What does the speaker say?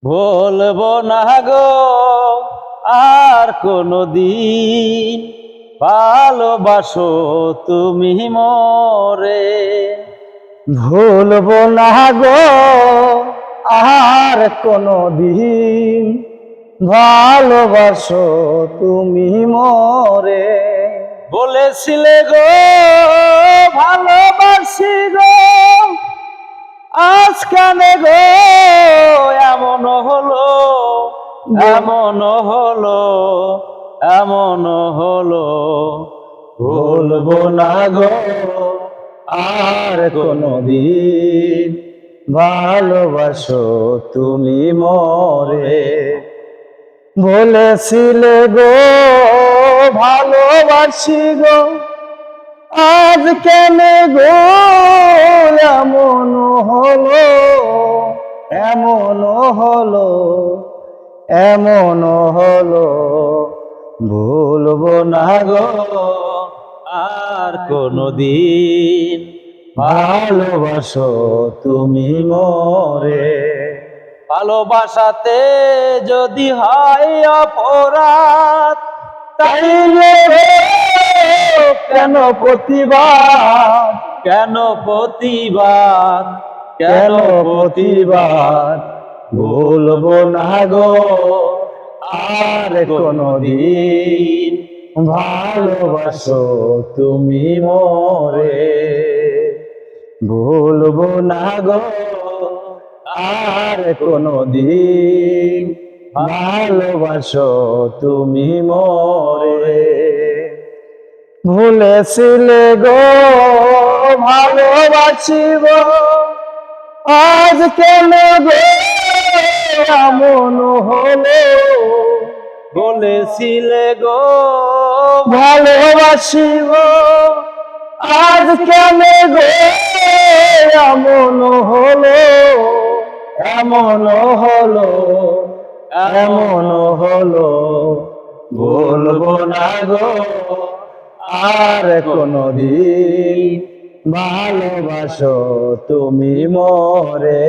বলবো না গো আর কোনদিন, ভালোবাসো তুমি মোরে। ভুলবো না গো আর কোনদিন, ভালোবাসো তুমি মোরে। বলেছিলে গো ভালোবাসি গো, আজ কানে গো এমন হলো, এমন হলো, এমন হলো। ভুলবো না গো আর কোনদিন, ভালোবাসো তুমি মোরে। বলেছিলে গো ভালোবাসি গো, আজ কেন গো এমন হলো, এমন হলো, এমন হলো। ভুলবো না গো আর কোনদিন, ভালোবাসো তুমি মোরে। ভালোবাসাতে যদি হয় অপরাধ, তাইলে কেন প্রতিবাদ, কেন প্রতিবাদ, কেন প্রতিবাদ। ভুলবো না গো আর কোনদিন, ভালোবাসো তুমি মোরে। ভুলবো না গো আর কোনদিন, ভালোবাসো তুমি মোরে। ভুলেছিলে গো ভালোবাসিব, আজ কেন গো এমন হলো। বলেছিলে গো ভালোবাসিব, আজ কেন গো এমন হলো, এমন হলো, এমন হলো। বলবো না গো আর কোনদিন, ভালোবাসো তুমি মোরে।